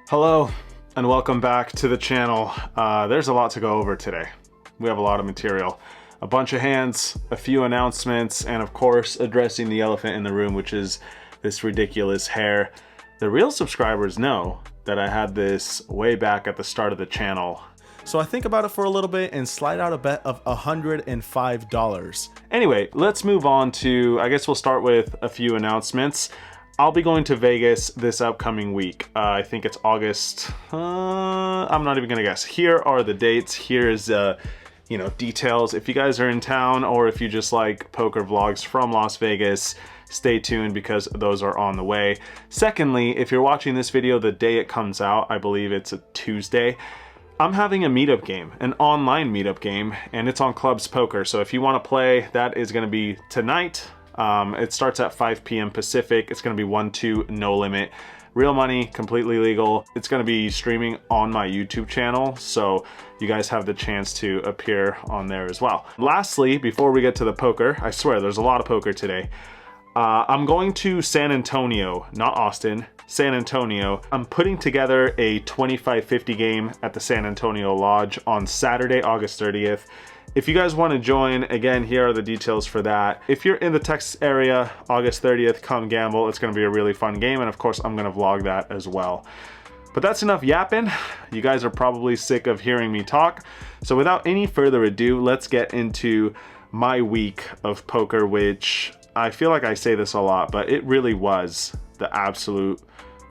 Hello and welcome back to the channel. There's a lot to go over today. We have a lot of material, a bunch of hands, a few announcements, and of course addressing the elephant in the room, which is this ridiculous hair. The real subscribers know that I had this way back at the start of the channel. So I think about it for a little bit and slide out a bet of $105. Anyway, let's move on to, I guess we'll start with a few announcements. I'll be going to Vegas this upcoming week. I think it's August. I'm not even gonna guess. Here are the dates. Here's details. If you guys are in town or if you just like poker vlogs from Las Vegas, stay tuned because those are on the way. Secondly, if you're watching this video the day it comes out, I believe it's a Tuesday, I'm having a meetup game, an online meetup game, and it's on Clubs Poker. So if you want to play, that is going to be tonight. It starts at 5 p.m. Pacific. It's going to be 1-2, no limit. Real money, completely legal. It's going to be streaming on my YouTube channel, so you guys have the chance to appear on there as well. Lastly, before we get to the poker, I swear there's a lot of poker today. I'm going to San Antonio, not Austin, San Antonio. I'm putting together a 25-50 game at the San Antonio Lodge on Saturday, August 30th. If you guys want to join, again, here are the details for that. If you're in the Texas area, August 30th, come gamble. It's going to be a really fun game, and of course, I'm going to vlog that as well. But that's enough yapping. You guys are probably sick of hearing me talk. So without any further ado, let's get into my week of poker, which I feel like I say this a lot, but it really was the absolute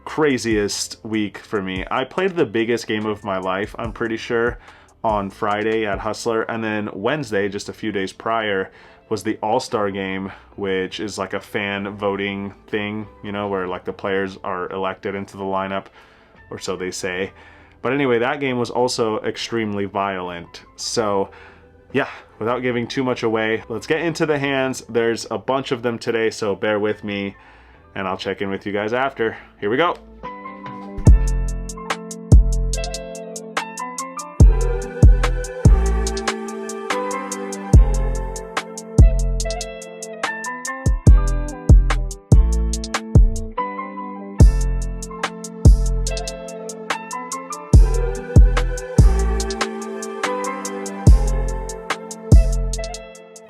craziest week for me. I played the biggest game of my life, I'm pretty sure, on Friday at Hustler, and then Wednesday, just a few days prior, was the All-Star game, which is like a fan voting thing, you know, where like the players are elected into the lineup, or so they say. But anyway, that game was also extremely violent. So yeah, without giving too much away, let's get into the hands. There's a bunch of them today, so bear with me, and I'll check in with you guys after. Here we go.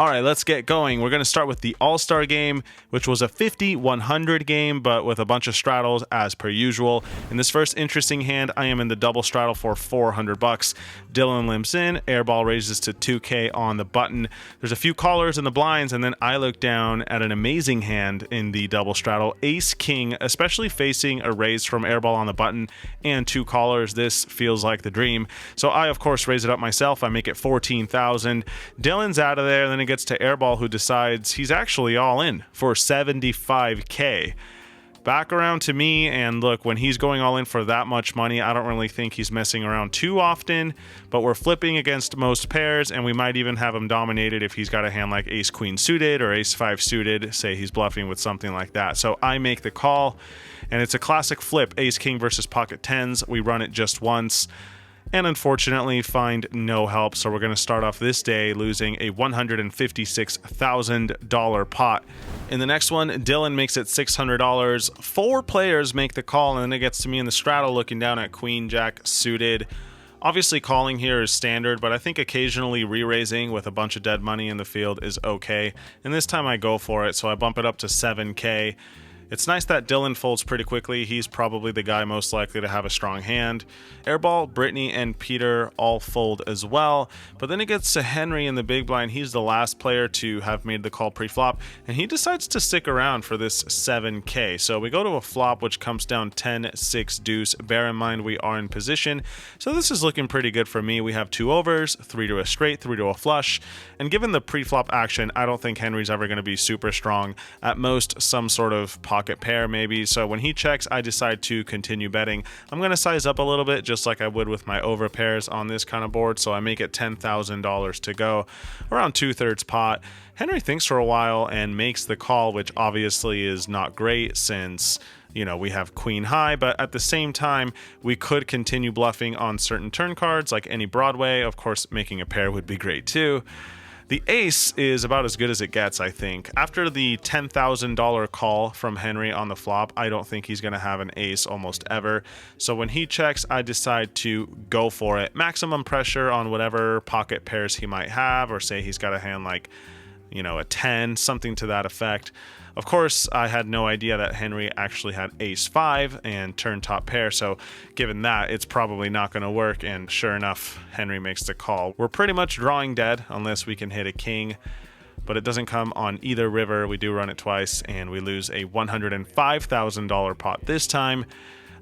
All right, let's get going. We're going to start with the All-Star game, which was a 50-100 game, but with a bunch of straddles as per usual. In this first interesting hand, I am in the double straddle for $400. Dylan limps in, airball raises to 2K on the button. There's a few callers in the blinds, and then I look down at an amazing hand in the double straddle, Ace King, especially facing a raise from airball on the button and two callers. This feels like the dream. So I, of course, raise it up myself. I make it 14,000. Dylan's out of there, then it gets to airball, who decides he's actually all in for 75K. Back around to me, and look, when he's going all in for that much money, I don't really think he's messing around too often, but we're flipping against most pairs, and we might even have him dominated if he's got a hand like ace queen suited or ace 5 suited, say he's bluffing with something like that. So I make the call, and it's a classic flip, ace king versus pocket tens. We run it just once, and unfortunately find no help. So we're going to start off this day losing a $156,000 pot. In the next one, Dylan makes it $600. 4 players make the call, and then it gets to me in the straddle looking down at queen jack suited. Obviously calling here is standard, but I think occasionally re-raising with a bunch of dead money in the field is okay. And this time I go for it, so I bump it up to 7K. It's nice that Dylan folds pretty quickly. He's probably the guy most likely to have a strong hand. Airball, Brittany, and Peter all fold as well. But then it gets to Henry in the big blind. He's the last player to have made the call pre-flop, and he decides to stick around for this 7K. So we go to a flop, which comes down 10-6 deuce. Bear in mind we are in position. So this is looking pretty good for me. We have 2 overs, 3 to a straight, 3 to a flush. And given the pre-flop action, I don't think Henry's ever going to be super strong. At most, some sort of pocket pair maybe. So when he checks, I decide to continue betting. I'm going to size up a little bit just like I would with my over pairs on this kind of board. So I make it $10,000 to go, around 2/3 pot. Henry thinks for a while and makes the call, which obviously is not great since, you know, we have queen high, but at the same time, we could continue bluffing on certain turn cards like any Broadway. Of course, making a pair would be great too. The ace is about as good as it gets, I think. After the $10,000 call from Henry on the flop, I don't think he's going to have an ace almost ever. So when he checks, I decide to go for it. Maximum pressure on whatever pocket pairs he might have, or say he's got a hand like, you know, a 10, something to that effect. Of course, I had no idea that Henry actually had ace-5 and turn top pair, so given that, it's probably not going to work, and sure enough, Henry makes the call. We're pretty much drawing dead unless we can hit a king, but it doesn't come on either river. We do run it twice, and we lose a $105,000 pot this time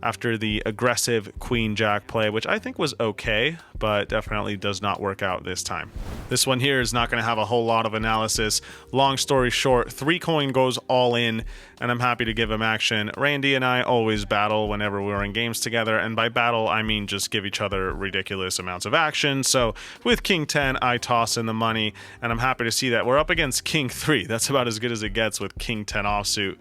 after the aggressive queen-jack play, which I think was okay, but definitely does not work out this time. This one here is not going to have a whole lot of analysis. Long story short, 3-coin goes all in, and I'm happy to give him action. Randy and I always battle whenever we're in games together, and by battle, I mean just give each other ridiculous amounts of action. So with King 10, I toss in the money, and I'm happy to see that we're up against King 3. That's about as good as it gets with King 10 offsuit.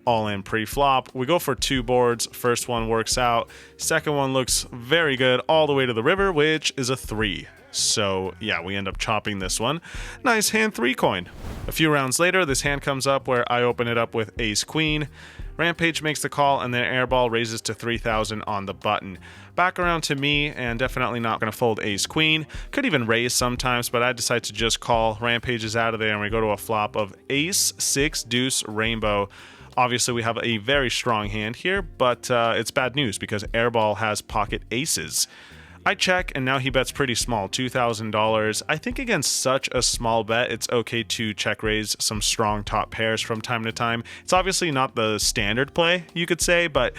All in pre-flop. We go for 2 boards. First one works out. Second one looks very good all the way to the river, which is a 3. So yeah, we end up chopping this one. Nice hand 3-coin. A few rounds later, this hand comes up where I open it up with ace queen. Rampage makes the call, and then airball raises to 3,000 on the button. Back around to me, and definitely not going to fold ace queen. Could even raise sometimes, but I decide to just call. Rampage is out of there, and we go to a flop of ace 6 deuce rainbow. Obviously, we have a very strong hand here, but it's bad news because airball has pocket aces. I check, and now he bets pretty small, $2,000. I think against such a small bet, it's okay to check raise some strong top pairs from time to time. It's obviously not the standard play, you could say, but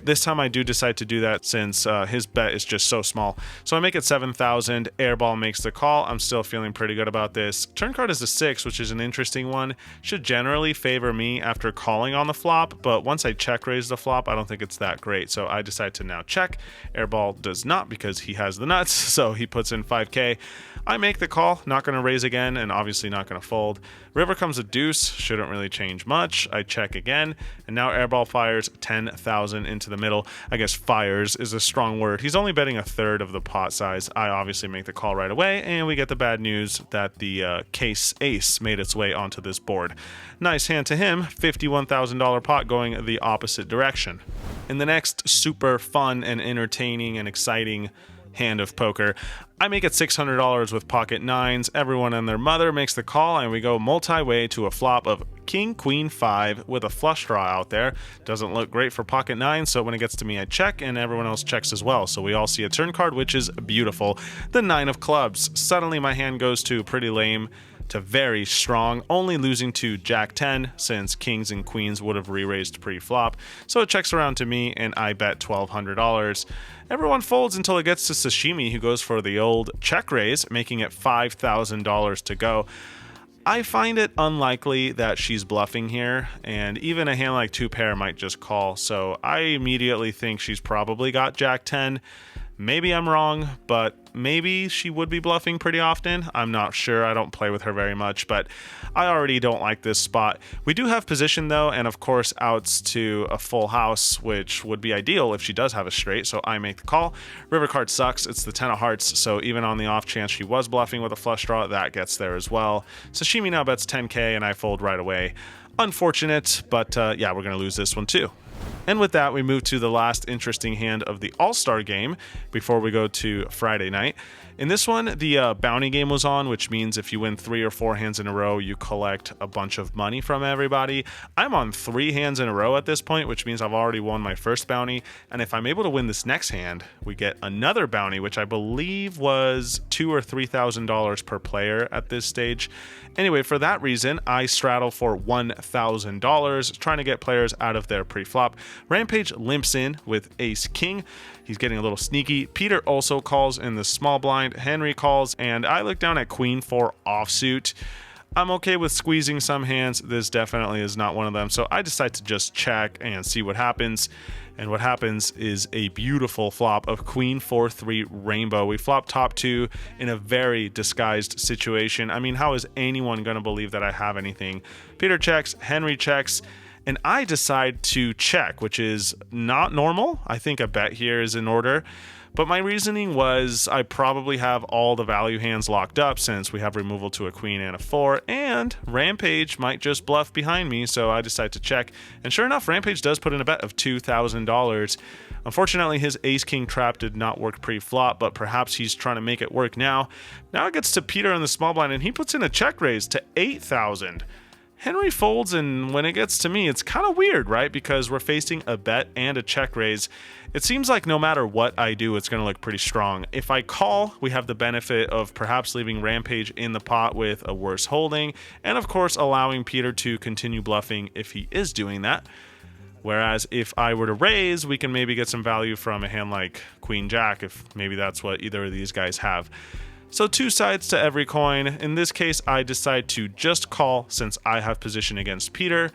this time I do decide to do that since his bet is just so small. So I make it 7,000. Airball makes the call. I'm still feeling pretty good about this. Turn card is a 6, which is an interesting one. Should generally favor me after calling on the flop, but once I check raise the flop, I don't think it's that great. So I decide to now check. Airball does not because he has the nuts, so he puts in 5K. I make the call, not going to raise again, and obviously not going to fold. River comes a deuce, shouldn't really change much. I check again, and now airball fires 10,000 into the middle. I guess fires is a strong word. He's only betting a third of the pot size. I obviously make the call right away, and we get the bad news that the case ace made its way onto this board. Nice hand to him, $51,000 pot going the opposite direction. In the next super fun and entertaining and exciting hand of poker, I make it $600 with pocket 9s. Everyone and their mother makes the call, and we go multi-way to a flop of king queen 5 with a flush draw out there. Doesn't look great for pocket 9, so when it gets to me I check, and everyone else checks as well. So we all see a turn card, which is beautiful. The 9 of clubs. Suddenly my hand goes to pretty lame to very strong, only losing to Jack 10 since kings and queens would have re-raised pre-flop. So it checks around to me, and I bet $1,200. Everyone folds until it gets to Sashimi, who goes for the old check raise, making it $5,000 to go. I find it unlikely that she's bluffing here, and even a hand like 2 pair might just call, so I immediately think she's probably got Jack 10. Maybe I'm wrong, but maybe she would be bluffing pretty often. I'm not sure. I don't play with her very much, but I already don't like this spot. We do have position though, and of course outs to a full house, which would be ideal if she does have a straight, so I make the call. River card sucks. It's the 10 of hearts, so even on the off chance she was bluffing with a flush draw, that gets there as well. Sashimi now bets 10K, and I fold right away. Unfortunate, but yeah, we're going to lose this one too. And with that, we move to the last interesting hand of the All-Star game before we go to Friday night. In this one, the bounty game was on, which means if you win 3 or 4 hands in a row, you collect a bunch of money from everybody. I'm on 3 hands in a row at this point, which means I've already won my first bounty. And if I'm able to win this next hand, we get another bounty, which I believe was $2,000 or $3,000 per player at this stage. Anyway, for that reason, I straddle for $1,000, trying to get players out of their pre-flop. Rampage limps in with ace king. He's getting a little sneaky. Peter also calls in the small blind. Henry calls, and I look down at queen 4 offsuit. I'm okay with squeezing some hands. This definitely is not one of them. So I decide to just check and see what happens. And what happens is a beautiful flop of queen 4-3 rainbow. We flop top 2 in a very disguised situation. I mean, how is anyone going to believe that I have anything? Peter checks, Henry checks, and I decide to check, which is not normal. I think a bet here is in order. But my reasoning was I probably have all the value hands locked up since we have removal to a queen and a 4, and Rampage might just bluff behind me, so I decide to check. And sure enough, Rampage does put in a bet of $2,000. Unfortunately, his ace-king trap did not work pre-flop, but perhaps he's trying to make it work now. Now it gets to Peter in the small blind, and he puts in a check raise to $8,000. Henry folds, and when it gets to me, it's kind of weird, right? Because we're facing a bet and a check raise. It seems like no matter what I do, it's going to look pretty strong. If I call, we have the benefit of perhaps leaving Rampage in the pot with a worse holding, and of course allowing Peter to continue bluffing if he is doing that. Whereas if I were to raise, we can maybe get some value from a hand like Queen Jack, if maybe that's what either of these guys have. So two sides to every coin. In this case, I decide to just call since I have position against Peter,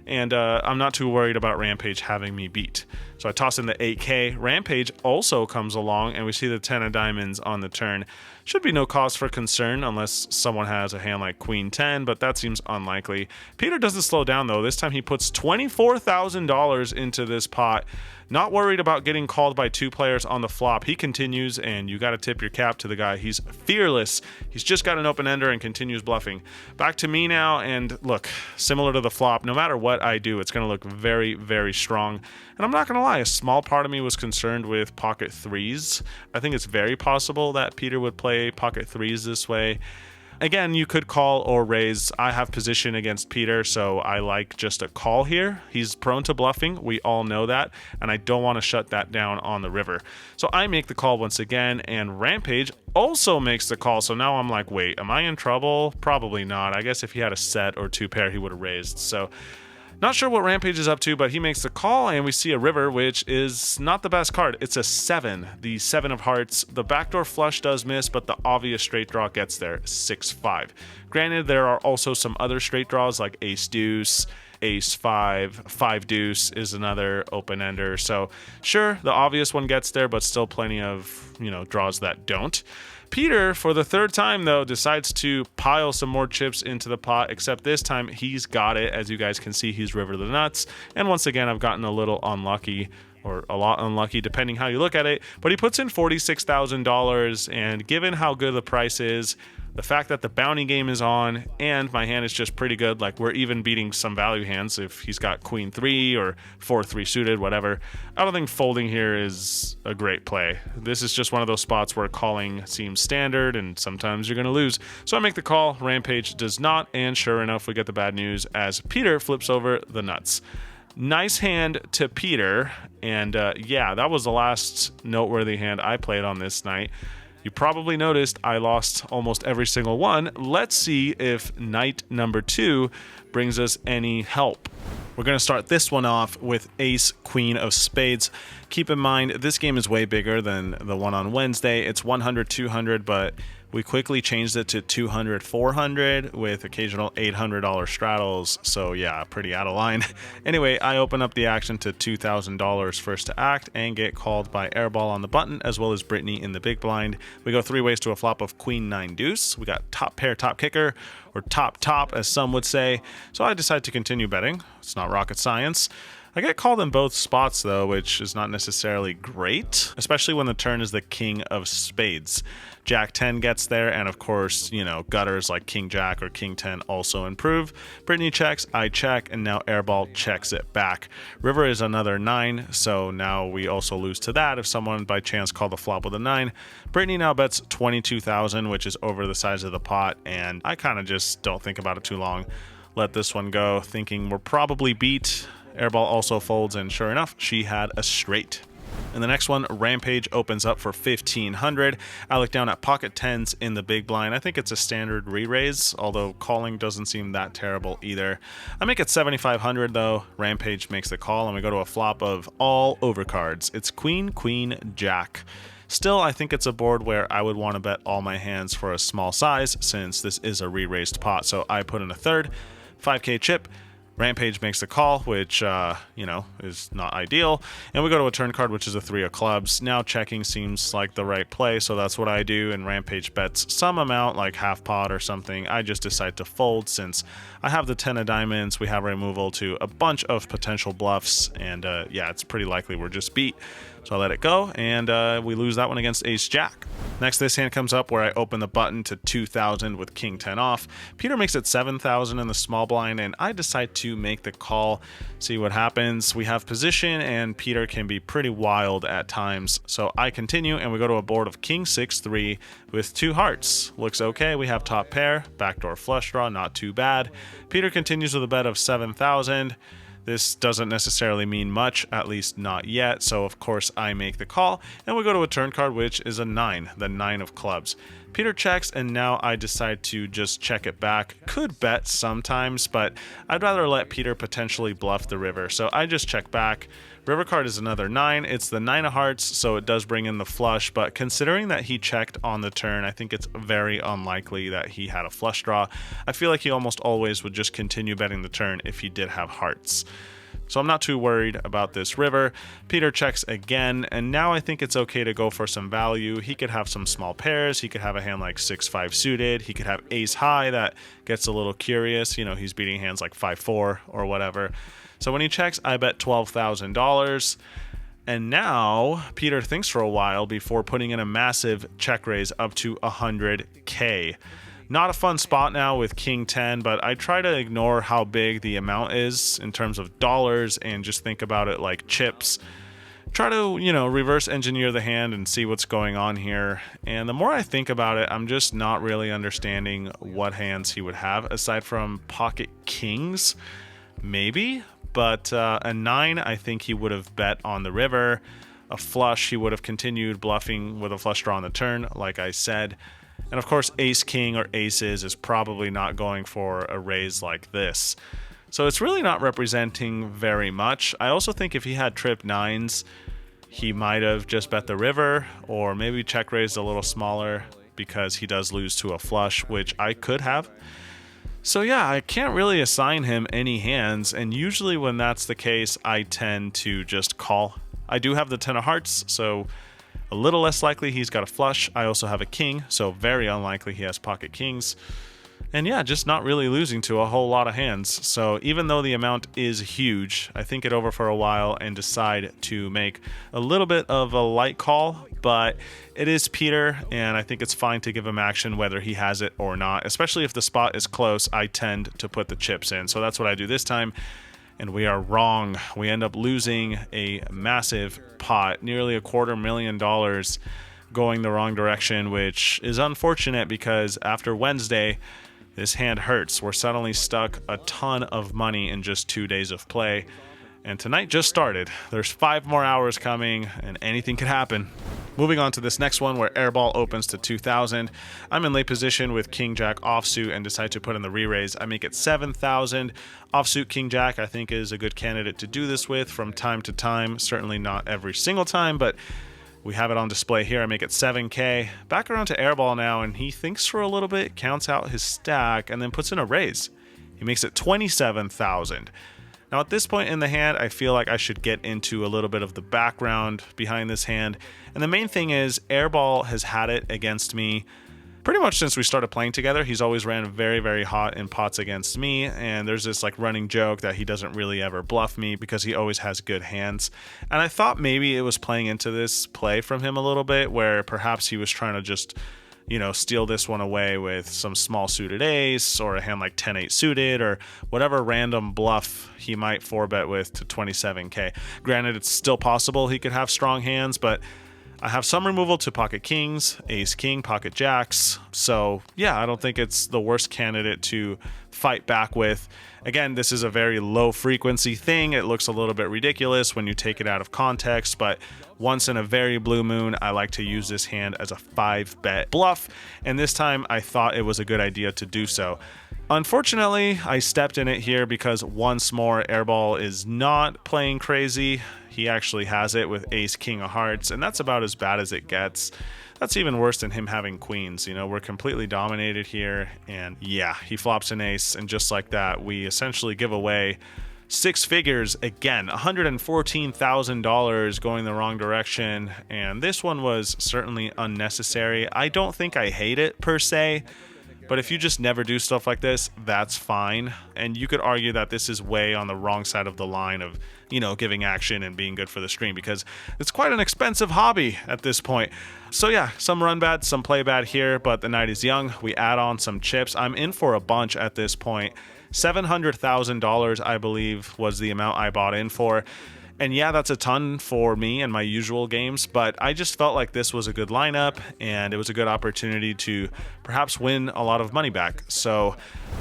and I'm not too worried about Rampage having me beat. So I toss in the 8K. Rampage also comes along, and we see the 10 of diamonds on the turn. Should be no cause for concern unless someone has a hand like Queen 10, but that seems unlikely. Peter doesn't slow down, though. This time he puts $24,000 into this pot. Not worried about getting called by two players on the flop. He continues, and you got to tip your cap to the guy. He's fearless. He's just got an open ender and continues bluffing. Back to me now, and look, similar to the flop, no matter what I do, it's going to look very, very strong. And I'm not going to lie, a small part of me was concerned with pocket threes. I think it's very possible that Peter would play pocket threes this way. Again, you could call or raise. I have position against Peter, so I like just a call here. He's prone to bluffing. We all know that, and I don't want to shut that down on the river. So I make the call once again, and Rampage also makes the call. So now I'm like, wait, am I in trouble? Probably not. I guess if he had a set or two pair, he would have raised. So not sure what Rampage is up to, but he makes the call, and we see a river, which is not the best card. It's a 7, the 7 of hearts. The backdoor flush does miss, but the obvious straight draw gets there, 6-5. Granted, there are also some other straight draws like ace deuce, ace 5, 5 deuce is another open ender. So sure, the obvious one gets there, but still plenty of, draws that don't. Peter, for the third time, though, decides to pile some more chips into the pot, except this time he's got it. As you guys can see, he's river the nuts. And once again, I've gotten a little unlucky, or a lot unlucky, depending how you look at it. But he puts in $46,000, and given how good the price is, the fact that the bounty game is on, and my hand is just pretty good, like we're even beating some value hands if he's got queen 3 or 4-3 suited, whatever. I don't think folding here is a great play. This is just one of those spots where calling seems standard, and sometimes you're going to lose. So I make the call, Rampage does not, and sure enough, we get the bad news as Peter flips over the nuts. Nice hand to Peter, and yeah, that was the last noteworthy hand I played on this night. You probably noticed I lost almost every single one. Let's see if night number 2 brings us any help. We're going to start this one off with ace queen of spades. Keep in mind, this game is way bigger than the one on Wednesday. It's 100, 200, but we quickly changed it to 200, 400 with occasional $800 straddles. So yeah, pretty out of line. Anyway, I open up the action to $2,000 first to act and get called by Airball on the button, as well as Brittany in the big blind. We go 3 ways to a flop of queen 9 deuce. We got top pair, top kicker, or top as some would say. So I decide to continue betting. It's not rocket science. I get called in both spots though, which is not necessarily great, especially when the turn is the king of spades. Jack 10 gets there, and of course, gutters like king jack or king 10 also improve. Brittany checks, I check, and now Airball checks it back. River is another 9, so now we also lose to that if someone by chance called the flop with a 9. Brittany now bets $22,000, which is over the size of the pot, and I kind of just don't think about it too long. Let this one go, thinking we're probably beat. Airball also folds, and sure enough, she had a straight. In the next one, Rampage opens up for $1,500. I look down at pocket 10s in the big blind. I think it's a standard re-raise, although calling doesn't seem that terrible either. I make it $7,500 though. Rampage makes the call, and we go to a flop of all overcards. It's queen, queen, jack. Still, I think it's a board where I would want to bet all my hands for a small size, since this is a re-raised pot. So I put in a third, 5K chip. Rampage makes the call, which, is not ideal. And we go to a turn card, which is a 3 of clubs. Now checking seems like the right play, so that's what I do. And Rampage bets some amount, like half pot or something. I just decide to fold since I have the 10 of diamonds. We have removal to a bunch of potential bluffs. And yeah, it's pretty likely we're just beat. So I let it go, and we lose that one against ace jack. Next, this hand comes up where I open the button to 2,000 with king 10 off. Peter makes it 7,000 in the small blind, and I decide to make the call, see what happens. We have position, and Peter can be pretty wild at times. So I continue, and we go to a board of king 6-3 with 2 hearts. Looks okay. We have top pair, backdoor flush draw, not too bad. Peter continues with a bet of 7,000. This doesn't necessarily mean much, at least not yet, so of course I make the call, and we go to a turn card, which is a 9, the 9 of clubs. Peter checks, and now I decide to just check it back. Could bet sometimes, but I'd rather let Peter potentially bluff the river, so I just check back. River card is another 9. It's the 9 of hearts, so it does bring in the flush, but considering that he checked on the turn, I think it's very unlikely that he had a flush draw. I feel like he almost always would just continue betting the turn if he did have hearts. So I'm not too worried about this river. Peter checks again, and now I think it's okay to go for some value. He could have some small pairs. He could have a hand like 6-5 suited. He could have ace high that gets a little curious. You know, he's beating hands like 5-4 or whatever. So when he checks, I bet $12,000. And now Peter thinks for a while before putting in a massive check raise up to 100K. Not a fun spot now with king 10, but I try to ignore how big the amount is in terms of dollars and just think about it like chips. Try to, reverse engineer the hand and see what's going on here. And the more I think about it, I'm just not really understanding what hands he would have aside from pocket kings, maybe. But a 9, I think he would have bet on the river. A flush, he would have continued bluffing with a flush draw on the turn, like I said. And of course, ace king or aces is probably not going for a raise like this. So it's really not representing very much. I also think if he had trip 9s, he might have just bet the river, or maybe check raised a little smaller because he does lose to a flush, which I could have. So yeah, I can't really assign him any hands, and usually when that's the case, I tend to just call. I do have the 10 of hearts, so a little less likely he's got a flush. I also have a king, so very unlikely he has pocket kings. And yeah, just not really losing to a whole lot of hands. So even though the amount is huge, I think it over for a while and decide to make a little bit of a light call. But it is Peter, and I think it's fine to give him action whether he has it or not. Especially if the spot is close, I tend to put the chips in. So that's what I do this time. And we are wrong. We end up losing a massive pot, nearly $250,000 going the wrong direction, which is unfortunate because after Wednesday, this hand hurts. We're suddenly stuck a ton of money in just 2 days of play. And tonight just started. There's 5 more hours coming, and anything could happen. Moving on to this next one where airball opens to 2,000. I'm in late position with king jack offsuit and decide to put in the re-raise. I make it 7,000. Offsuit king jack I think is a good candidate to do this with from time to time. Certainly not every single time, but we have it on display here. I make it 7K. Back around to airball now, and he thinks for a little bit, counts out his stack, and then puts in a raise. He makes it 27,000. Now at this point in the hand, I feel like I should get into a little bit of the background behind this hand. And the main thing is airball has had it against me pretty much since we started playing together. He's always ran very, very hot in pots against me, and there's this like running joke that he doesn't really ever bluff me because he always has good hands. And I thought maybe it was playing into this play from him a little bit, where perhaps he was trying to just, steal this one away with some small suited ace or a hand like 10-8 suited or whatever random bluff he might 4-bet with to 27K. Granted, it's still possible he could have strong hands, but I have some removal to pocket kings, ace king, pocket jacks. So yeah, I don't think it's the worst candidate to fight back with. Again, this is a very low frequency thing. It looks a little bit ridiculous when you take it out of context, but once in a very blue moon, I like to use this hand as a 5-bet bluff. And this time I thought it was a good idea to do so. Unfortunately, I stepped in it here because once more, airball is not playing crazy. He actually has it with ace king of hearts, and that's about as bad as it gets. That's even worse than him having queens. We're completely dominated here, and yeah, he flops an ace, and just like that, we essentially give away 6 figures again, $114,000 going the wrong direction, and this one was certainly unnecessary. I don't think I hate it per se, But if you just never do stuff like this, that's fine. And you could argue that this is way on the wrong side of the line of, you know, giving action and being good for the stream, because it's quite an expensive hobby at this point. So yeah, some run bad, some play bad here, but the night is young. We add on some chips. I'm in for a bunch at this point. $700,000, I believe, was the amount I bought in for. And yeah, that's a ton for me and my usual games, but I just felt like this was a good lineup and it was a good opportunity to perhaps win a lot of money back. So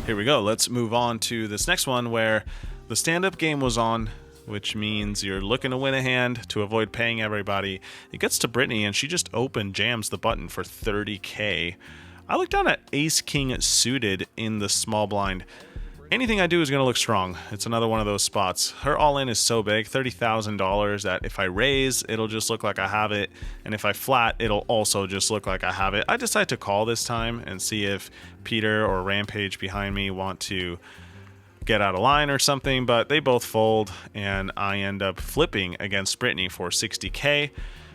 here we go. Let's move on to this next one where the stand-up game was on, which means you're looking to win a hand to avoid paying everybody. It gets to Brittany and she just open jams the button for 30K. I look down at ace king suited in the small blind. Anything I do is going to look strong. It's another one of those spots. Her all-in is so big, $30,000, that if I raise, it'll just look like I have it. And if I flat, it'll also just look like I have it. I decide to call this time and see if Peter or Rampage behind me want to get out of line or something, but they both fold, and I end up flipping against Brittany for 60K.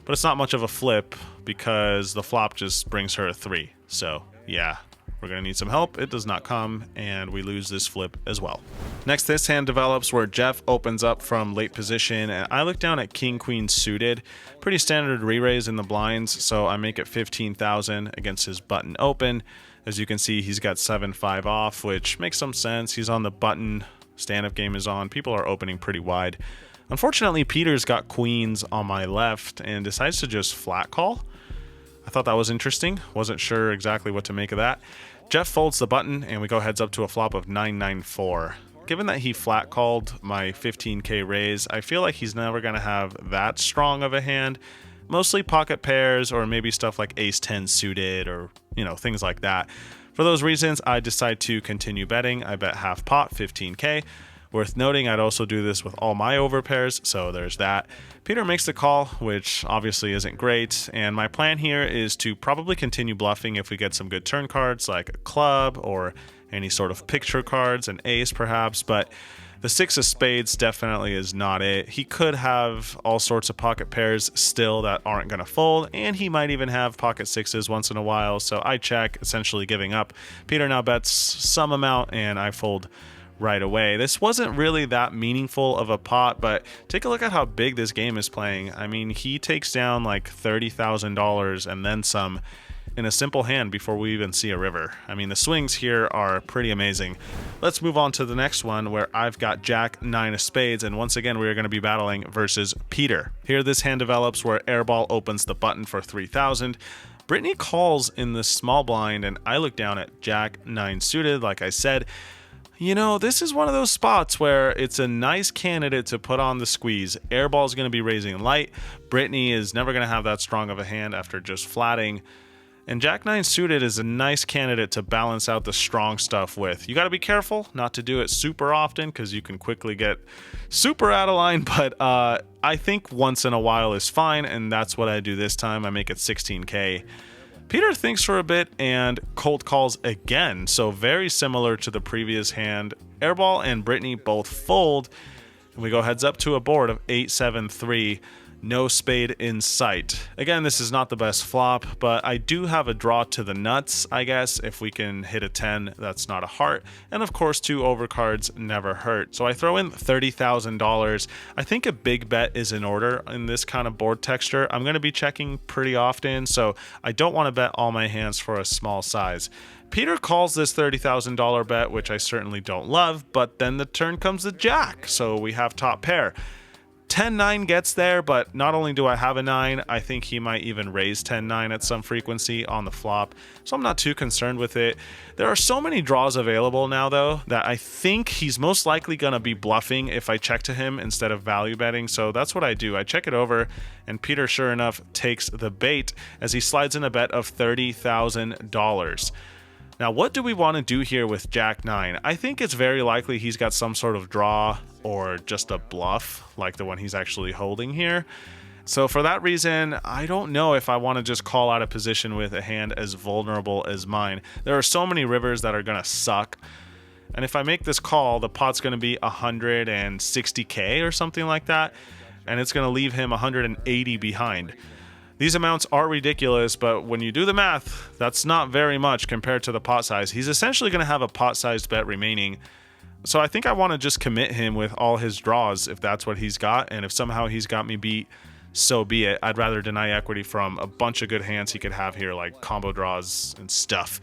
But it's not much of a flip because the flop just brings her a 3. So yeah. We're going to need some help. It does not come, and we lose this flip as well. Next, this hand develops where Jeff opens up from late position, and I look down at king queen suited. Pretty standard re-raise in the blinds, so I make it 15,000 against his button open. As you can see, he's got 7-5 off, which makes some sense. He's on the button. Stand-up game is on. People are opening pretty wide. Unfortunately, Peter's got queens on my left and decides to just flat call. I thought that was interesting. Wasn't sure exactly what to make of that. Jeff folds the button and we go heads up to a flop of 994. Given that he flat called my 15K raise, I feel like he's never going to have that strong of a hand. Mostly pocket pairs or maybe stuff like ace 10 suited or, you know, things like that. For those reasons, I decide to continue betting. I bet half pot, 15K. Worth noting, I'd also do this with all my overpairs, so there's that. Peter makes the call, which obviously isn't great, and my plan here is to probably continue bluffing if we get some good turn cards like a club or any sort of picture cards, an ace perhaps, but the 6 of spades definitely is not it. He could have all sorts of pocket pairs still that aren't going to fold, and he might even have pocket 6s once in a while, so I check, essentially giving up. Peter now bets some amount, and I fold right away. This wasn't really that meaningful of a pot, but take a look at how big this game is playing. I mean, he takes down like $30,000 and then some in a simple hand before we even see a river. I mean, the swings here are pretty amazing. Let's move on to the next one where I've got Jack 9 of spades, and once again we're going to be battling versus Peter. Here this hand develops where airball opens the button for 3,000. Brittany calls in the small blind and I look down at Jack 9 suited, like I said. You know, this is one of those spots where it's a nice candidate to put on the squeeze. Airball is going to be raising light. Brittany is never going to have that strong of a hand after just flatting. And Jack 9 suited is a nice candidate to balance out the strong stuff with. You got to be careful not to do it super often because you can quickly get super out of line, but I think once in a while is fine, and that's what I do this time. I make it 16K. Peter thinks for a bit and cold calls again, so very similar to the previous hand. Airball and Brittany both fold, and we go heads up to a board of 8-7-3, no spade in sight. Again, this is not the best flop, but I do have a draw to the nuts, I guess. If we can hit a 10, that's not a heart. And of course, 2 overcards never hurt. So I throw in $30,000. I think a big bet is in order in this kind of board texture. I'm going to be checking pretty often, so I don't want to bet all my hands for a small size. Peter calls this $30,000 bet, which I certainly don't love, but then the turn comes the jack, so we have top pair. 10-9 gets there, but not only do I have a 9, I think he might even raise 10-9 at some frequency on the flop, so I'm not too concerned with it. There are so many draws available now, though, that I think he's most likely going to be bluffing if I check to him instead of value betting, so that's what I do. I check it over, and Peter, sure enough, takes the bait as he slides in a bet of $30,000. Now, what do we want to do here with Jack 9? I think it's very likely he's got some sort of draw or just a bluff like the one he's actually holding here. So for that reason, I don't know if I want to just call out of position with a hand as vulnerable as mine. There are so many rivers that are going to suck. And if I make this call, the pot's going to be 160K or something like that. And it's going to leave him 180 behind. These amounts are ridiculous, but when you do the math, that's not very much compared to the pot size. He's essentially going to have a pot-sized bet remaining. So I think I want to just commit him with all his draws if that's what he's got. And if somehow he's got me beat, so be it. I'd rather deny equity from a bunch of good hands he could have here, like combo draws and stuff.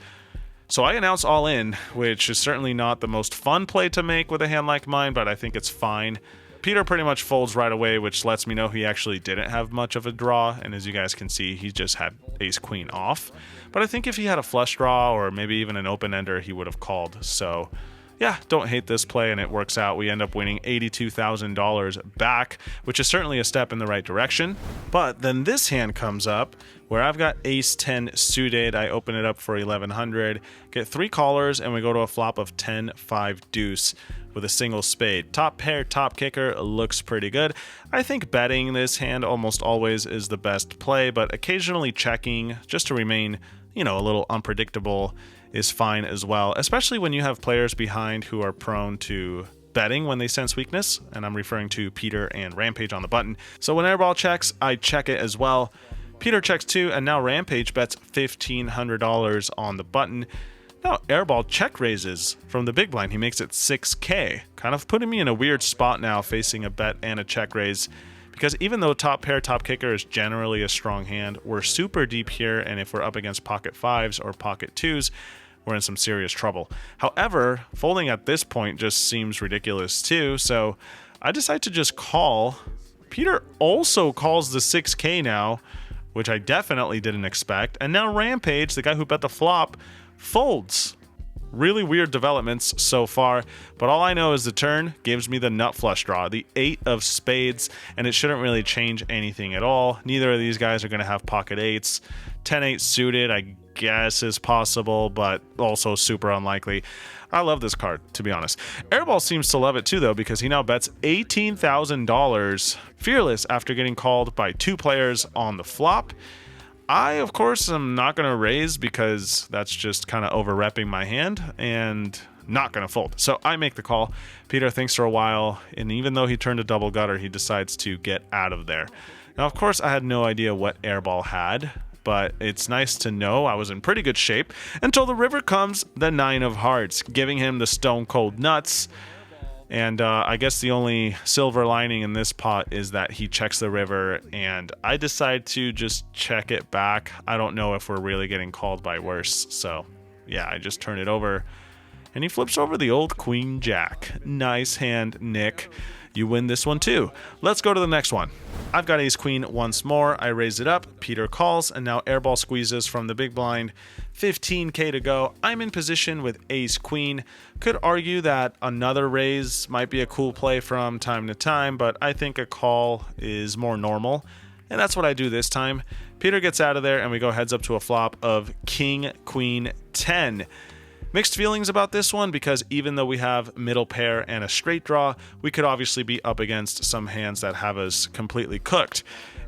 So I announce all in, which is certainly not the most fun play to make with a hand like mine, but I think it's fine. Peter pretty much folds right away, which lets me know he actually didn't have much of a draw. And as you guys can see, he just had ace queen off. But I think if he had a flush draw or maybe even an open ender, he would have called. So yeah, don't hate this play, and it works out. We end up winning $82,000 back, which is certainly a step in the right direction. But then this hand comes up where I've got ace 10 suited. I open it up for 1100, get 3 callers, and we go to a flop of 10-5 deuce with a single spade. Top pair, top kicker looks pretty good. I think betting this hand almost always is the best play, but occasionally checking just to remain, a little unpredictable is fine as well, especially when you have players behind who are prone to betting when they sense weakness, and I'm referring to Peter and Rampage on the button. So when airball checks, I check it as well. Peter checks too, and now Rampage bets $1,500 on the button. Now airball check raises from the big blind. He makes it 6K, kind of putting me in a weird spot now facing a bet and a check raise. Because even though top pair, top kicker is generally a strong hand, we're super deep here, and if we're up against pocket 5s or pocket 2s, we're in some serious trouble. However, folding at this point just seems ridiculous too, so I decide to just call. Peter also calls the 6K now, which I definitely didn't expect, and now Rampage, the guy who bet the flop, folds. Really weird developments so far, but all I know is the turn gives me the nut flush draw, the 8 of spades, and it shouldn't really change anything at all. Neither of these guys are going to have pocket 8s. 10-8 suited, I guess, is possible, but also super unlikely. I love this card, to be honest. Airball seems to love it too, though, because he now bets $18,000 fearless after getting called by 2 players on the flop. I, of course, am not going to raise because that's just kind of over-repping my hand and not going to fold. So I make the call. Peter thinks for a while, and even though he turned a double gutter, he decides to get out of there. Now, of course, I had no idea what airball had, but it's nice to know I was in pretty good shape until the river comes, the 9 of hearts, giving him the stone cold nuts. And I guess the only silver lining in this pot is that he checks the river, and I decide to just check it back. I don't know if we're really getting called by worse, so yeah, I just turn it over, and he flips over the old queen jack. Nice hand, Nick. You win this one too. Let's go to the next one. I've got ace queen once more. I raise it up. Peter calls, and now airball squeezes from the big blind. 15K to go. I'm in position with ace queen. Could argue that another raise might be a cool play from time to time, but I think a call is more normal, and that's what I do this time. Peter gets out of there, and we go heads up to a flop of king queen 10. Mixed feelings about this one because even though we have middle pair and a straight draw, we could obviously be up against some hands that have us completely cooked.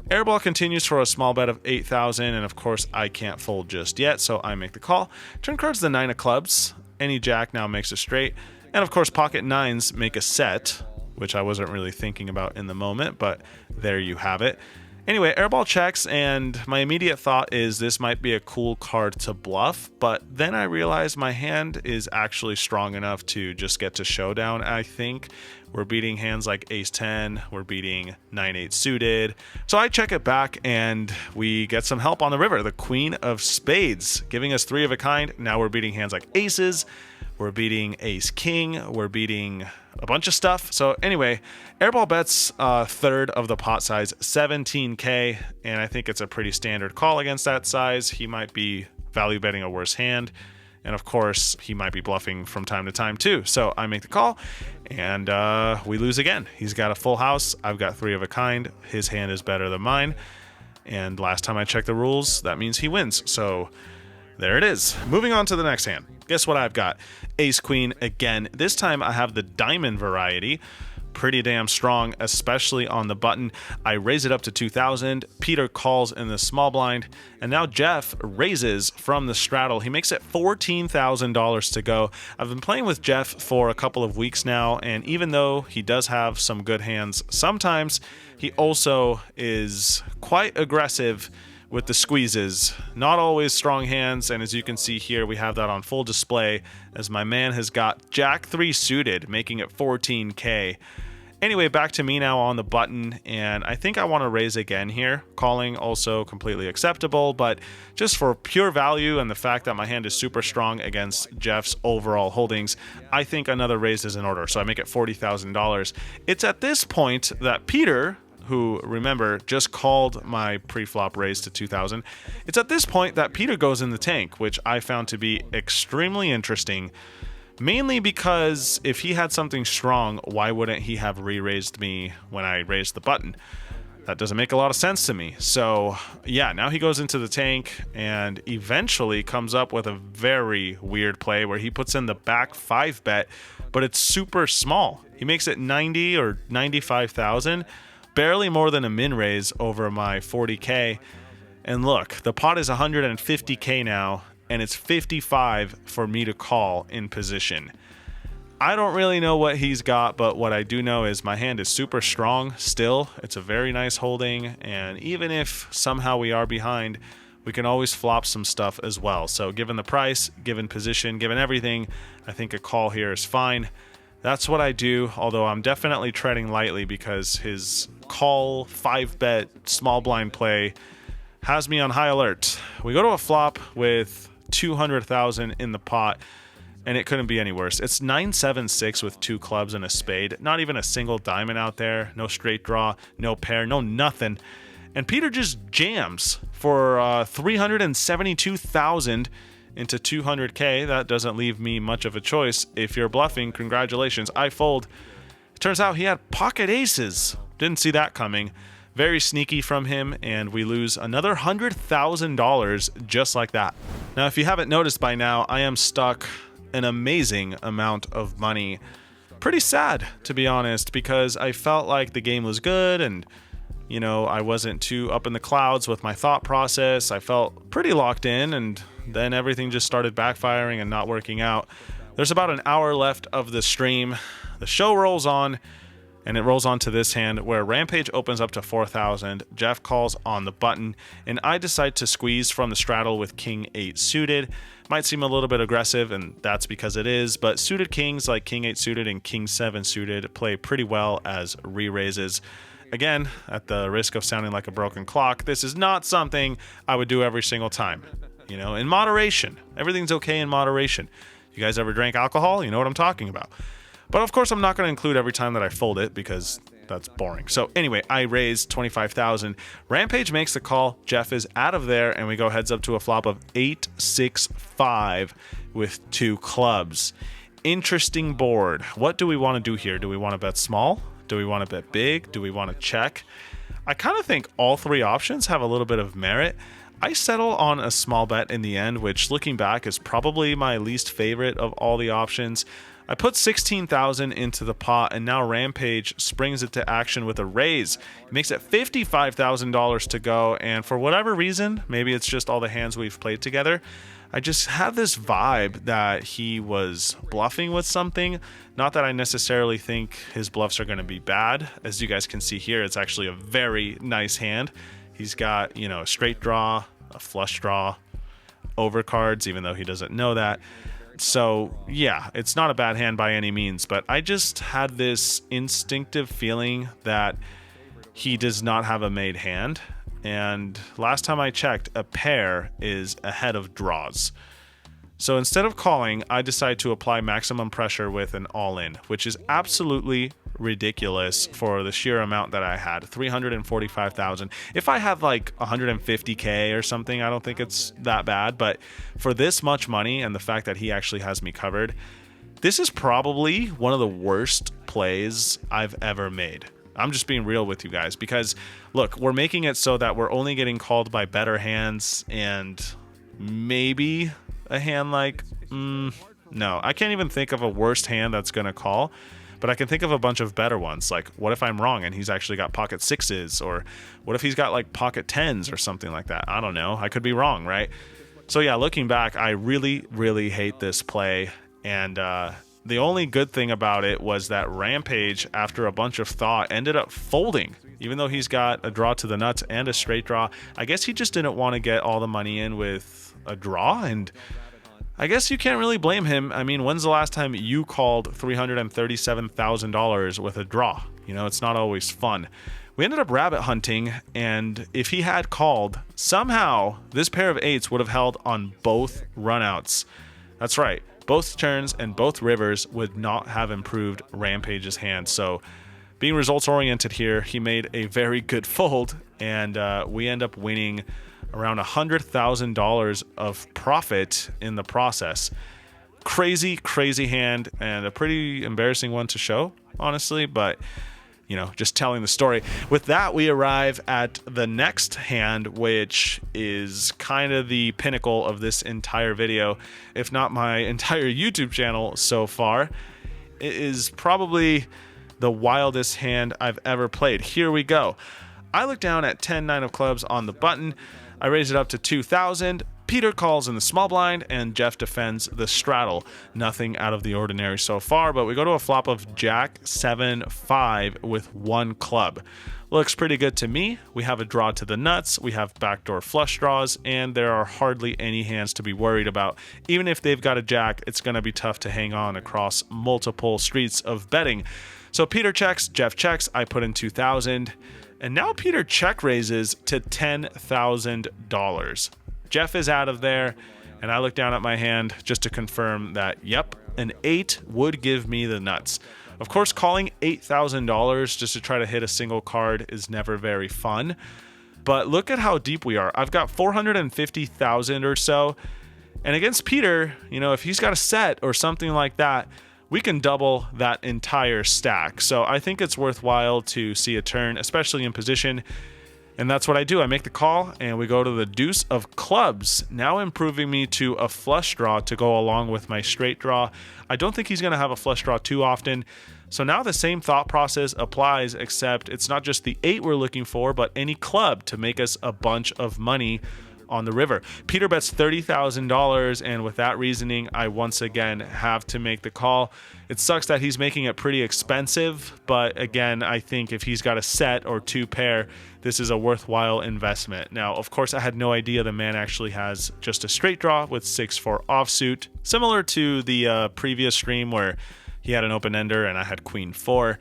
Airball continues for a small bet of 8,000, and of course I can't fold just yet, so I make the call. Turn card's the 9 of clubs. Any jack now makes a straight, and of course pocket 9s make a set, which I wasn't really thinking about in the moment, but there you have it. Anyway, airball checks, and my immediate thought is this might be a cool card to bluff, but then I realized my hand is actually strong enough to just get to showdown, I think. We're beating hands like ace-10, we're beating 9-8 suited. So I check it back, and we get some help on the river. The queen of spades, giving us 3 of a kind. Now we're beating hands like aces, we're beating ace-king, we're beating a bunch of stuff. So anyway, airball bets a third of the pot size, 17K, and I think it's a pretty standard call against that size. He might be value betting a worse hand, and of course he might be bluffing from time to time too. So I make the call, and we lose again. He's got a full house, I've got 3 of a kind. His hand is better than mine, and last time I checked the rules, that means he wins. So there it is. Moving on to the next hand. Guess what I've got? Ace queen again. This time I have the diamond variety. Pretty damn strong, especially on the button. I raise it up to 2,000. Peter calls in the small blind, and now Jeff raises from the straddle. He makes it $14,000 to go. I've been playing with Jeff for a couple of weeks now, and even though he does have some good hands sometimes, he also is quite aggressive with the squeezes. Not always strong hands, and as you can see here, we have that on full display as my man has got Jack 3 suited, making it 14K. Anyway, back to me now on the button, and I think I want to raise again here. Calling also completely acceptable, but just for pure value and the fact that my hand is super strong against Jeff's overall holdings, I think another raise is in order, so I make it $40,000. It's at this point that Peter, who, remember, just called my pre-flop raise to 2,000, it's at this point that Peter goes in the tank, which I found to be extremely interesting. Mainly because if he had something strong, why wouldn't he have re-raised me when I raised the button? That doesn't make a lot of sense to me. So yeah, now he goes into the tank and eventually comes up with a very weird play where he puts in the back 5 bet, but it's super small. He makes it 90 or 95,000, barely more than a min raise over my 40K. And look, the pot is 150K now, and it's 55 for me to call in position. I don't really know what he's got, but what I do know is my hand is super strong still. It's a very nice holding, and even if somehow we are behind, we can always flop some stuff as well. So given the price, given position, given everything, I think a call here is fine. That's what I do, although I'm definitely treading lightly because his call 5-bet small blind play has me on high alert. We go to a flop with 200,000 in the pot, and it couldn't be any worse. It's 9-7-6 with 2 clubs and a spade. Not even a single diamond out there. No straight draw, no pair, no nothing. And Peter just jams for 372,000 into 200K. That doesn't leave me much of a choice. If you're bluffing, congratulations, I fold. It turns out he had pocket aces. Didn't see that coming. Very sneaky from him, and we lose another $100,000 just like that. Now, if you haven't noticed by now, I am stuck an amazing amount of money. Pretty sad, to be honest, because I felt like the game was good and, you know, I wasn't too up in the clouds with my thought process. I felt pretty locked in, and then everything just started backfiring and not working out. There's about an hour left of the stream. The show rolls on, and it rolls on to this hand where Rampage opens up to 4,000. Jeff calls on the button, and I decide to squeeze from the straddle with King 8 suited. Might seem a little bit aggressive, and that's because it is, but suited kings like King 8 suited and King 7 suited play pretty well as re-raises. Again, at the risk of sounding like a broken clock, this is not something I would do every single time. You know, in moderation. Everything's okay in moderation. You guys ever drank alcohol? You know what I'm talking about. But of course, I'm not going to include every time that I fold it because that's boring. So anyway, I raise 25,000. Rampage makes the call. Jeff is out of there, and we go heads up to a flop of 8-6-5 with 2 clubs. Interesting board. What do we want to do here? Do we want to bet small? Do we want to bet big? Do we want to check? I kind of think all 3 options have a little bit of merit. I settle on a small bet in the end, which looking back is probably my least favorite of all the options. I put 16,000 into the pot, and now Rampage springs it to action with a raise. It makes it $55,000 to go, and for whatever reason, maybe it's just all the hands we've played together, I just have this vibe that he was bluffing with something. Not that I necessarily think his bluffs are going to be bad. As you guys can see here, it's actually a very nice hand. He's got, you know, a straight draw, a flush draw, overcards, even though he doesn't know that. So yeah, it's not a bad hand by any means, but I just had this instinctive feeling that he does not have a made hand. And last time I checked, a pair is ahead of draws. So instead of calling, I decide to apply maximum pressure with an all-in, which is absolutely ridiculous for the sheer amount that I had, 345,000. If I had like 150K or something, I don't think it's that bad, but for this much money and the fact that he actually has me covered, this is probably one of the worst plays I've ever made. I'm just being real with you guys because look, we're making it so that we're only getting called by better hands and maybe a hand like, no, I can't even think of a worst hand that's gonna call. But I can think of a bunch of better ones. Like, what if I'm wrong and he's actually got pocket 6s? Or what if he's got like pocket 10s or something like that? I don't know. I could be wrong, right? So yeah, looking back, I really, really hate this play. And the only good thing about it was that Rampage, after a bunch of thought, ended up folding. even though he's got a draw to the nuts and a straight draw. I guess he just didn't want to get all the money in with a draw, and I guess you can't really blame him. I mean, when's the last time you called $337,000 with a draw? You know, it's not always fun. We ended up rabbit hunting, and if he had called, somehow this pair of eights would have held on both runouts. That's right. Both turns and both rivers would not have improved Rampage's hand. So being results oriented here, he made a very good fold, and we end up winning around $100,000 of profit in the process. Crazy hand, and a pretty embarrassing one to show, honestly, but you know, just telling the story. With that, we arrive at the next hand, which is kind of the pinnacle of this entire video, if not my entire YouTube channel so far. It is probably the wildest hand I've ever played. Here we go. I look down at 10-9 of clubs on the button. I raise it up to 2,000. Peter calls in the small blind, and Jeff defends the straddle. Nothing out of the ordinary so far, but we go to a flop of Jack 7-5 with one club. Looks pretty good to me. We have a draw to the nuts, we have backdoor flush draws, and there are hardly any hands to be worried about. Even if they've got a jack, it's going to be tough to hang on across multiple streets of betting. So Peter checks, Jeff checks, I put in 2,000, and now Peter check raises to $10,000. Jeff is out of there, and I look down at my hand just to confirm that, yep, an 8 would give me the nuts. Of course, calling $8,000 just to try to hit a single card is never very fun, but look at how deep we are. I've got 450,000 or so, and against Peter, you know, if he's got a set or something like that, we can double that entire stack. So I think it's worthwhile to see a turn, especially in position. And that's what I do. I make the call, and we go to the deuce of clubs, now improving me to a flush draw to go along with my straight draw. I don't think he's going to have a flush draw too often. So now the same thought process applies, except it's not just the 8 we're looking for, but any club to make us a bunch of money on the river. Peter bets $30,000, and with that reasoning, I once again have to make the call. It sucks that he's making it pretty expensive, but again, I think if he's got a set or 2 pair, this is a worthwhile investment. Now, of course, I had no idea the man actually has just a straight draw with 6-4 offsuit, similar to the previous stream where he had an open-ender and I had queen 4,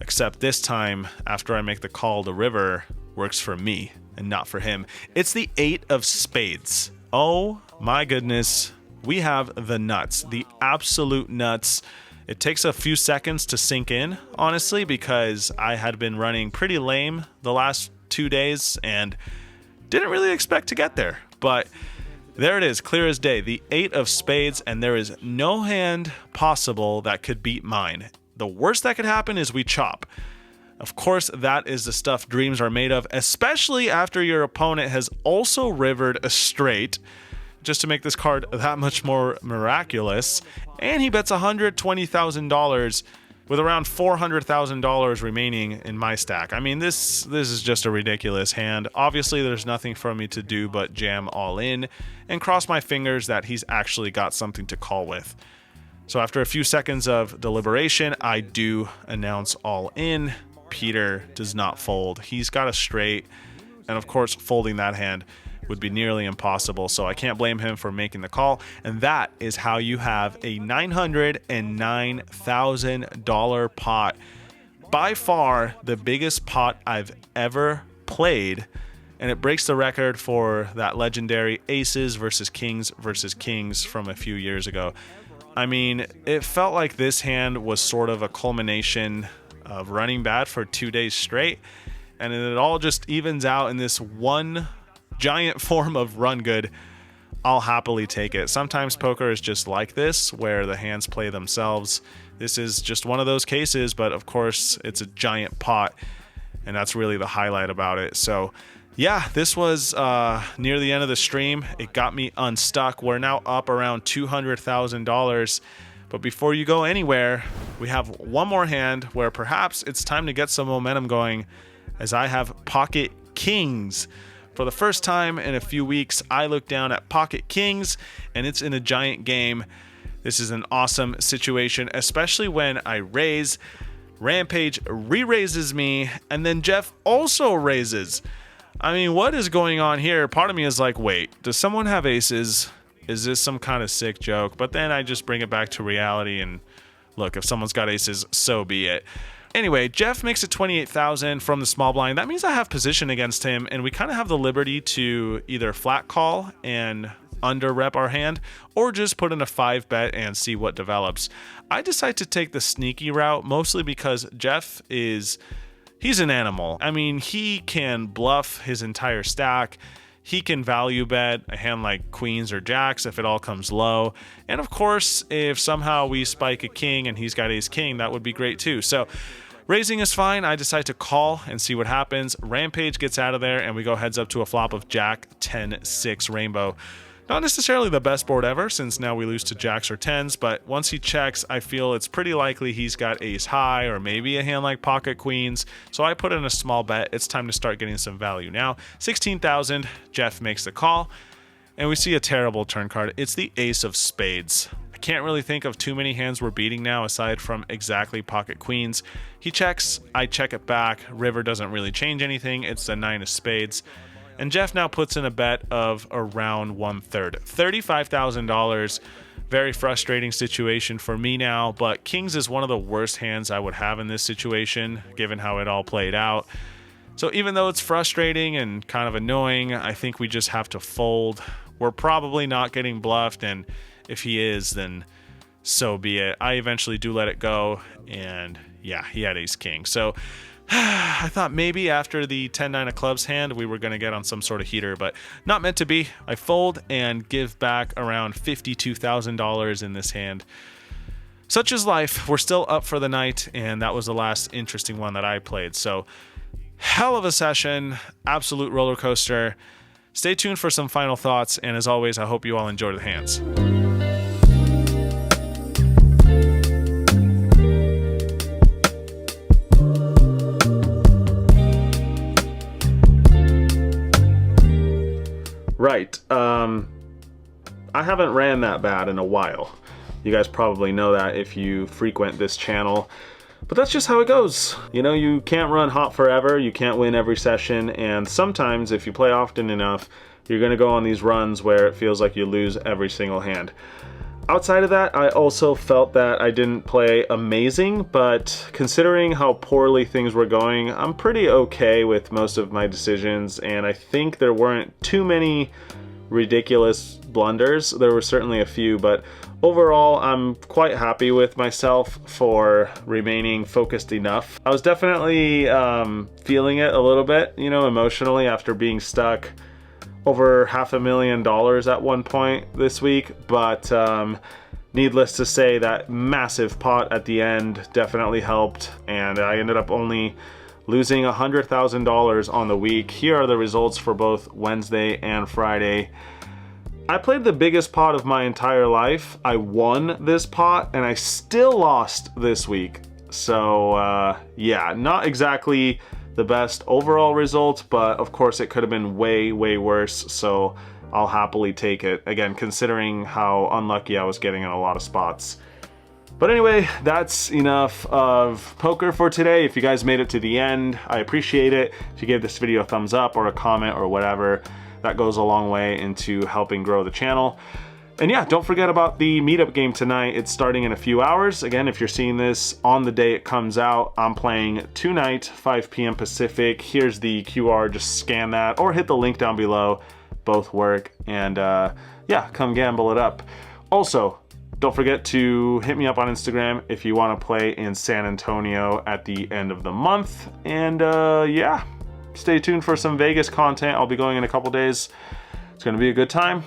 except this time, after I make the call, the river works for me and not for him. It's the 8 of spades. Oh my goodness. We have the nuts, the absolute nuts. It takes a few seconds to sink in, honestly, because I had been running pretty lame the last 2 days and didn't really expect to get there. But there it is, clear as day, the 8 of spades, and there is no hand possible that could beat mine. The worst that could happen is we chop. Of course, that is the stuff dreams are made of, especially after your opponent has also rivered a straight, just to make this card that much more miraculous. And he bets $120,000 with around $400,000 remaining in my stack. I mean, this is just a ridiculous hand. Obviously, there's nothing for me to do but jam all in and cross my fingers that he's actually got something to call with. So after a few seconds of deliberation, I do announce all in. Peter does not fold. He's got a straight, and of course, folding that hand would be nearly impossible, so I can't blame him for making the call. And that is how you have a $909,000 pot. By far the biggest pot I've ever played, and it breaks the record for that legendary aces versus kings from a few years ago. I mean, it felt like this hand was sort of a culmination of running bad for 2 days straight, and it all just evens out in this one giant form of run good. I'll happily take it. Sometimes poker is just like this, where the hands play themselves. This is just one of those cases, but of course it's a giant pot, and that's really the highlight about it. So yeah, this was near the end of the stream. It got me unstuck. We're now up around $200,000. But before you go anywhere, we have one more hand where perhaps it's time to get some momentum going, as I have pocket kings. For the first time in a few weeks, I look down at pocket kings, and it's in a giant game. This is an awesome situation, especially when I raise. Rampage re-raises me, and then Jeff also raises. I mean, what is going on here? Part of me is like, wait, does someone have aces? Is this some kind of sick joke? But then I just bring it back to reality and look, if someone's got aces, so be it. Anyway, Jeff makes it 28,000 from the small blind. That means I have position against him, and we kind of have the liberty to either flat call and under rep our hand, or just put in a 5 bet and see what develops. I decide to take the sneaky route, mostly because Jeff he's an animal. I mean, he can bluff his entire stack. He can value bet a hand like queens or jacks if it all comes low. And of course, if somehow we spike a king and he's got ace king, that would be great too. So raising is fine. I decide to call and see what happens. Rampage gets out of there and we go heads up to a flop of jack 10-6 rainbow. Not necessarily the best board ever, since now we lose to jacks or tens, but once he checks, I feel it's pretty likely he's got ace high or maybe a hand like pocket queens. So I put in a small bet. It's time to start getting some value now. 16,000, Jeff makes the call, and we see a terrible turn card. It's the ace of spades. I can't really think of too many hands we're beating now aside from exactly pocket queens. He checks, I check it back. River doesn't really change anything. It's the 9 of spades. And Jeff now puts in a bet of around 1/3, $35,000. Very frustrating situation for me now, but kings is one of the worst hands I would have in this situation, given how it all played out. So even though it's frustrating and kind of annoying, I think we just have to fold. We're probably not getting bluffed, and if he is, then so be it. I eventually do let it go, and yeah, he had ace king. So I thought maybe after the 10-9 of clubs hand, we were going to get on some sort of heater, but not meant to be. I fold and give back around $52,000 in this hand. Such is life. We're still up for the night, and that was the last interesting one that I played. So hell of a session, absolute roller coaster. Stay tuned for some final thoughts, and as always, I hope you all enjoy the hands. Right. I haven't ran that bad in a while. You guys probably know that if you frequent this channel. But that's just how it goes. You know, you can't run hot forever. You can't win every session. And sometimes, if you play often enough, you're going to go on these runs where it feels like you lose every single hand. Outside of that, I also felt that I didn't play amazing, but considering how poorly things were going, I'm pretty okay with most of my decisions, and I think there weren't too many ridiculous blunders. There were certainly a few, but overall, I'm quite happy with myself for remaining focused enough. I was definitely feeling it a little bit, you know, emotionally after being stuck over $500,000 at one point this week, but needless to say, that massive pot at the end definitely helped, and I ended up only losing $100,000 on the week. Here are the results for both Wednesday and Friday. I played the biggest pot of my entire life. I won this pot, and I still lost this week. So yeah, not exactly the best overall result, but of course it could have been way, way worse, so I'll happily take it, again, considering how unlucky I was getting in a lot of spots. But anyway, that's enough of poker for today. If you guys made it to the end, I appreciate it. If you gave this video a thumbs up or a comment or whatever, that goes a long way into helping grow the channel. And yeah, don't forget about the meetup game tonight. It's starting in a few hours. Again, if you're seeing this on the day it comes out, I'm playing tonight, 5 p.m. Pacific. Here's the QR, just scan that or hit the link down below. Both work. And yeah, come gamble it up. Also, don't forget to hit me up on Instagram if you want to play in San Antonio at the end of the month. And yeah, stay tuned for some Vegas content. I'll be going in a couple days. It's going to be a good time.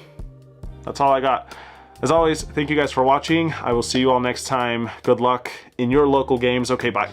That's all I got. As always, thank you guys for watching. I will see you all next time. Good luck in your local games. Okay, bye.